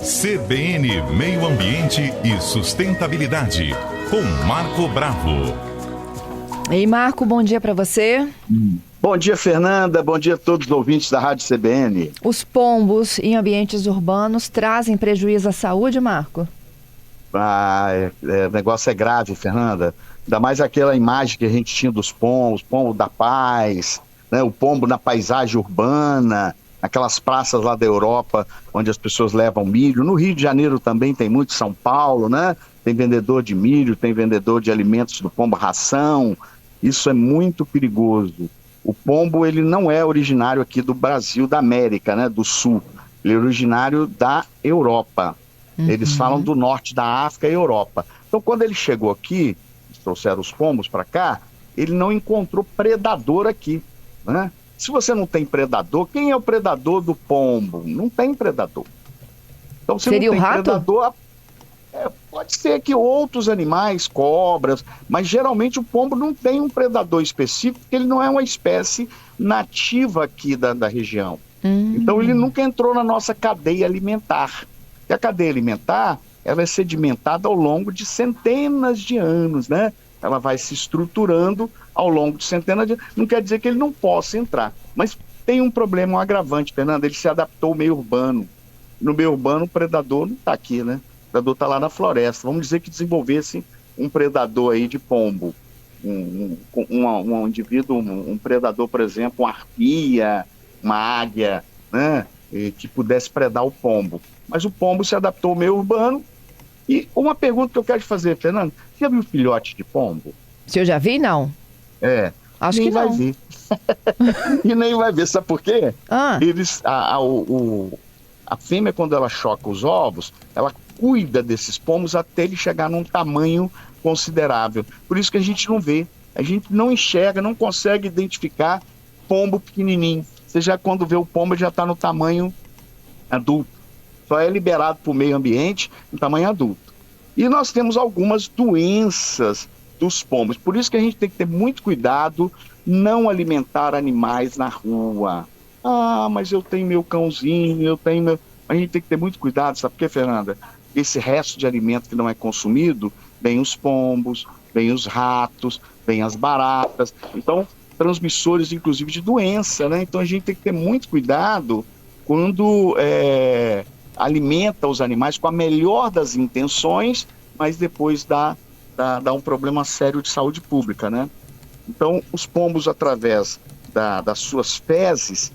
CBN Meio Ambiente e Sustentabilidade, com Marco Bravo. Ei, Marco, bom dia para você. Bom dia, Fernanda. Bom dia a todos os ouvintes da Rádio CBN. Os pombos em ambientes urbanos trazem prejuízo à saúde, Marco? O negócio é grave, Fernanda. Ainda mais aquela imagem que a gente tinha dos pombos, pombo da paz, né? O pombo na paisagem urbana, aquelas praças lá da Europa, onde as pessoas levam milho. No Rio de Janeiro também tem muito, São Paulo, né? Tem vendedor de milho, tem vendedor de alimentos do pombo ração. Isso é muito perigoso. O pombo, ele não é originário aqui do Brasil, da América, né? Do Sul. Ele é originário da Europa. Eles falam do norte da África e Europa. Então, quando ele chegou aqui, trouxeram os pombos para cá, ele não encontrou predador aqui, né? Se você não tem predador, quem é o predador do pombo? Não tem predador. Então, se Seria não tem o rato? predador, pode ser que outros animais, cobras, mas geralmente o pombo não tem um predador específico, porque ele não é uma espécie nativa aqui da região. Então, ele nunca entrou na nossa cadeia alimentar. E a cadeia alimentar, ela é sedimentada ao longo de centenas de anos, né? Ela vai se estruturando ao longo de centenas de anos. Não quer dizer que ele não possa entrar. Mas tem um problema, um agravante, Fernanda. Ele se adaptou ao meio urbano. No meio urbano, o predador não está aqui, né? O predador está lá na floresta. Vamos dizer que desenvolvesse um predador aí de pombo. Um indivíduo, um predador, por exemplo, uma arpia, uma águia, né? Que pudesse predar o pombo. Mas o pombo se adaptou ao meio urbano. E uma pergunta que eu quero te fazer, Fernando, você já viu filhote de pombo? Se eu já vi, não. Acho nem que não. vai ver. E nem vai ver, sabe por quê? A fêmea, quando ela choca os ovos, ela cuida desses pombos até ele chegar num tamanho considerável. Por isso que a gente não vê, a gente não enxerga, não consegue identificar pombo pequenininho. Você já, quando vê o pombo, já está no tamanho adulto. Só é liberado para o meio ambiente em tamanho adulto. E nós temos algumas doenças dos pombos. Por isso que a gente tem que ter muito cuidado, não alimentar animais na rua. Mas eu tenho meu cãozinho, A gente tem que ter muito cuidado, sabe por quê, Fernanda? Esse resto de alimento que não é consumido, vem os pombos, vem os ratos, vem as baratas. Então, transmissores, inclusive, de doença, né? Então, a gente tem que ter muito cuidado quando alimenta os animais com a melhor das intenções, mas depois dá um problema sério de saúde pública, né? Então, os pombos, através das suas fezes,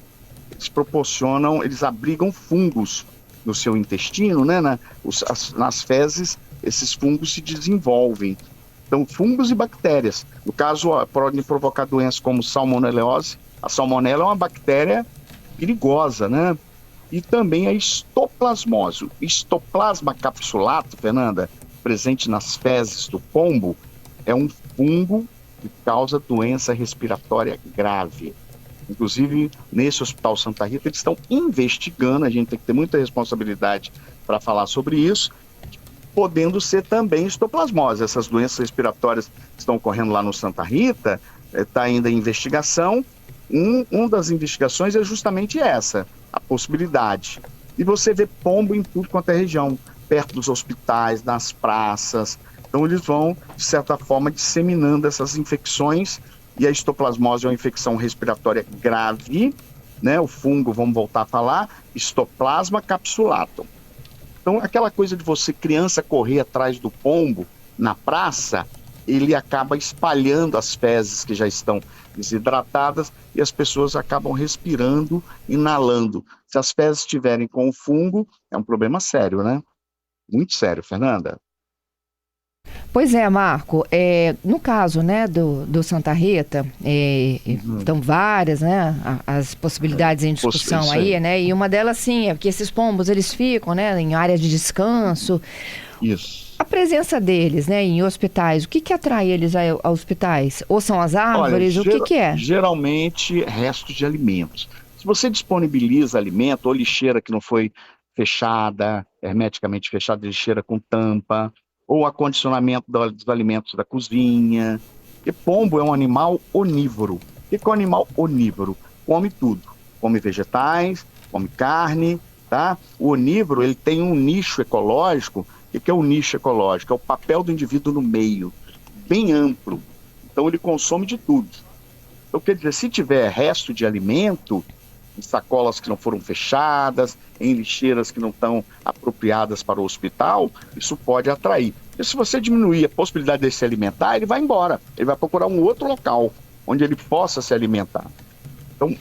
eles abrigam fungos no seu intestino, né? Nas fezes, esses fungos se desenvolvem. Então, fungos e bactérias. No caso, podem provocar doenças como salmonelose. A salmonela é uma bactéria perigosa, né? E também a histoplasmose. O histoplasma capsulato, Fernanda, presente nas fezes do pombo, é um fungo que causa doença respiratória grave. Inclusive, nesse Hospital Santa Rita, eles estão investigando, a gente tem que ter muita responsabilidade para falar sobre isso, podendo ser também histoplasmose. Essas doenças respiratórias que estão ocorrendo lá no Santa Rita, está ainda em investigação. Uma das investigações é justamente essa, a possibilidade. E você vê pombo em tudo quanto é região, perto dos hospitais, nas praças. Então eles vão, de certa forma, disseminando essas infecções, e a histoplasmose é uma infecção respiratória grave, né? O fungo, vamos voltar a falar, histoplasma capsulatum. Então aquela coisa de você, criança, correr atrás do pombo na praça, ele acaba espalhando as fezes que já estão desidratadas e as pessoas acabam respirando, inalando. Se as fezes estiverem com o fungo, é um problema sério, né? Muito sério, Fernanda. Pois é, Marco, no caso, né, do Santa Rita, estão várias, né, as possibilidades em discussão aí, né, e uma delas, sim, é que esses pombos, eles ficam, né, em áreas de descanso. Isso. A presença deles, né, em hospitais, o que atrai eles a hospitais? Ou são as árvores, o que é? Geralmente, restos de alimentos. Se você disponibiliza alimento, ou lixeira que não foi fechada, hermeticamente fechada, lixeira com tampa, ou acondicionamento dos alimentos da cozinha. Porque pombo é um animal onívoro. O que é um animal onívoro? Come tudo. Come vegetais, come carne, tá? O onívoro, ele tem um nicho ecológico. O que é o nicho ecológico? É o papel do indivíduo no meio, bem amplo. Então ele consome de tudo. Então quer dizer, se tiver resto de alimento, em sacolas que não foram fechadas, em lixeiras que não estão apropriadas para o hospital, isso pode atrair. E se você diminuir a possibilidade de se alimentar, ele vai embora. Ele vai procurar um outro local onde ele possa se alimentar. Então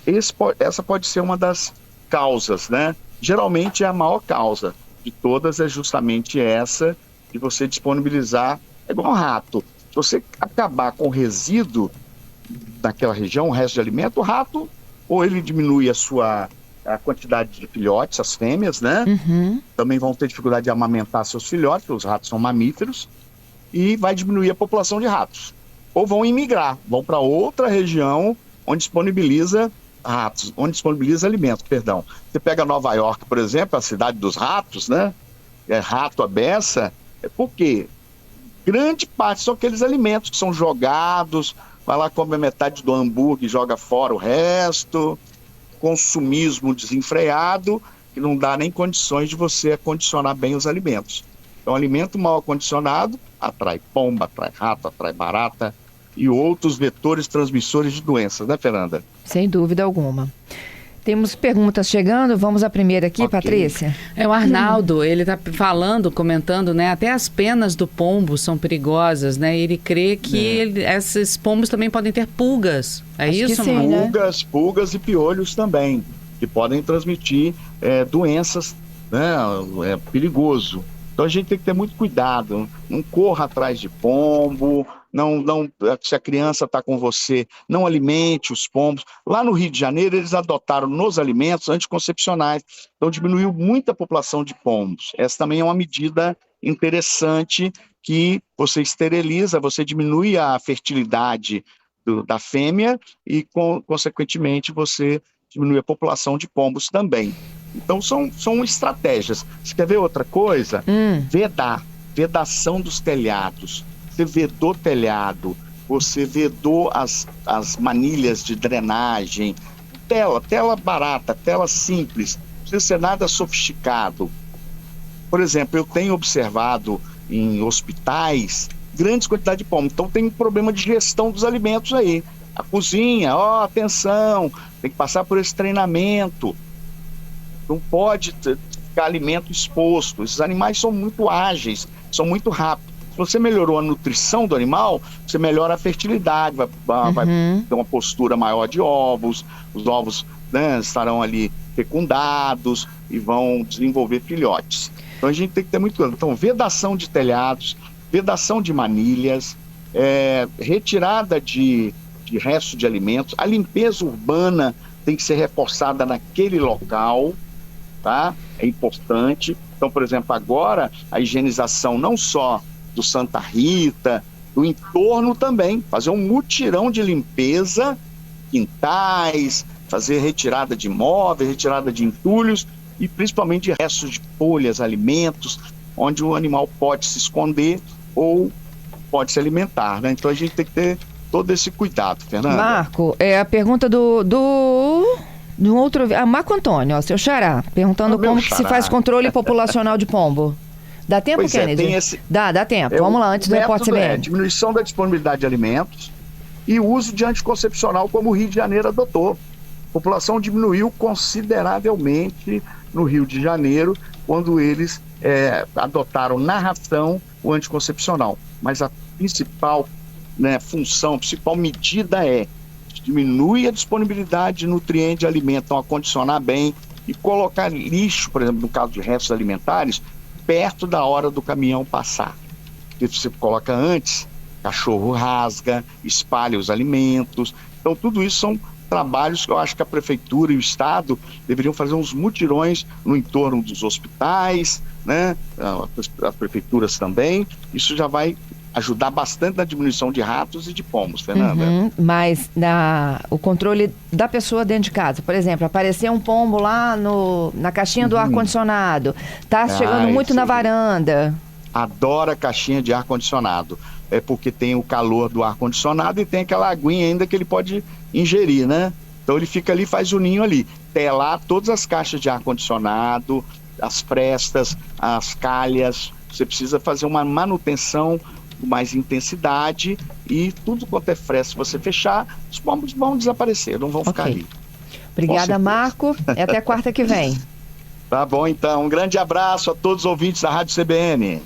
essa pode ser uma das causas, né? Geralmente a maior causa de todas é justamente essa de você disponibilizar, é igual um rato. Se você acabar com o resíduo daquela região, o resto de alimento, o rato, ou ele diminui a quantidade de filhotes, as fêmeas, né? Também vão ter dificuldade de amamentar seus filhotes, porque os ratos são mamíferos, e vai diminuir a população de ratos. Ou vão imigrar, vão para outra região onde disponibiliza ratos, onde disponibiliza alimento, perdão. Você pega Nova York, por exemplo, a cidade dos ratos, né? É rato à beça, por quê? Grande parte são aqueles alimentos que são jogados, vai lá, come metade do hambúrguer e joga fora o resto, consumismo desenfreado, que não dá nem condições de você acondicionar bem os alimentos. Então, alimento mal acondicionado atrai pomba, atrai rato, atrai barata e outros vetores transmissores de doenças, né, Fernanda? Sem dúvida alguma. Temos perguntas chegando, vamos à primeira aqui, okay. Patrícia. O Arnaldo, ele está falando, comentando, né, até as penas do pombo são perigosas, né, ele crê que esses pombos também podem ter pulgas, é Acho isso? Sim, né? Pulgas e piolhos também, que podem transmitir doenças, né, é perigoso. Então a gente tem que ter muito cuidado, não corra atrás de pombo, se a criança está com você, não alimente os pombos. Lá no Rio de Janeiro, eles adotaram nos alimentos anticoncepcionais, então diminuiu muito a população de pombos. Essa também é uma medida interessante, que você esteriliza, você diminui a fertilidade da fêmea e, consequentemente, você diminui a população de pombos também. Então são estratégias. Você quer ver outra coisa? Vedação dos telhados. Você vedou telhado, você vedou as manilhas de drenagem, tela barata, tela simples, não precisa ser nada sofisticado. Por exemplo, eu tenho observado em hospitais grandes quantidades de pombos, então tem um problema de gestão dos alimentos aí. A cozinha, atenção, tem que passar por esse treinamento, não pode ficar alimento exposto. Esses animais são muito ágeis, são muito rápidos. Se você melhorou a nutrição do animal, você melhora a fertilidade, vai ter uma postura maior de ovos, os ovos, né, estarão ali fecundados e vão desenvolver filhotes. Então a gente tem que ter muito cuidado. Então, vedação de telhados, vedação de manilhas, retirada de resto de alimentos, a limpeza urbana tem que ser reforçada naquele local, tá? É importante. Então, por exemplo, agora a higienização não só do Santa Rita, do entorno também, fazer um mutirão de limpeza, quintais, fazer retirada de móveis, retirada de entulhos e principalmente de restos de folhas, alimentos, onde o animal pode se esconder ou pode se alimentar, né? Então a gente tem que ter todo esse cuidado, Fernanda. Marco, a pergunta do outro... Marco Antônio, seu xará, perguntando como que se faz controle populacional de pombo. Dá tempo, pois Kennedy? Dá tempo. Vamos lá, antes do repórter CBN. Diminuição da disponibilidade de alimentos e o uso de anticoncepcional, como o Rio de Janeiro adotou. A população diminuiu consideravelmente no Rio de Janeiro, quando eles adotaram na ração o anticoncepcional. Mas a principal função, a principal medida diminuir a disponibilidade de nutrientes de alimento, então acondicionar bem e colocar lixo, por exemplo, no caso de restos alimentares, perto da hora do caminhão passar. Se você coloca antes, cachorro rasga, espalha os alimentos. Então tudo isso são trabalhos que eu acho que a prefeitura e o estado deveriam fazer uns mutirões no entorno dos hospitais, né? As prefeituras também. Isso já vai ajudar bastante na diminuição de ratos e de pombos, Fernanda. Mas o controle da pessoa dentro de casa, por exemplo, apareceu um pombo lá na caixinha do ar-condicionado, tá chegando muito na varanda. Adora caixinha de ar-condicionado, porque tem o calor do ar-condicionado e tem aquela aguinha ainda que ele pode ingerir, né? Então ele fica ali, faz o ninho ali. Telar todas as caixas de ar-condicionado, as frestas, as calhas. Você precisa fazer uma manutenção com mais intensidade e tudo quanto é fresta, se você fechar, os pombos vão desaparecer, não vão ficar ali. Obrigada, Marco. E até quarta que vem. Tá bom, então. Um grande abraço a todos os ouvintes da Rádio CBN.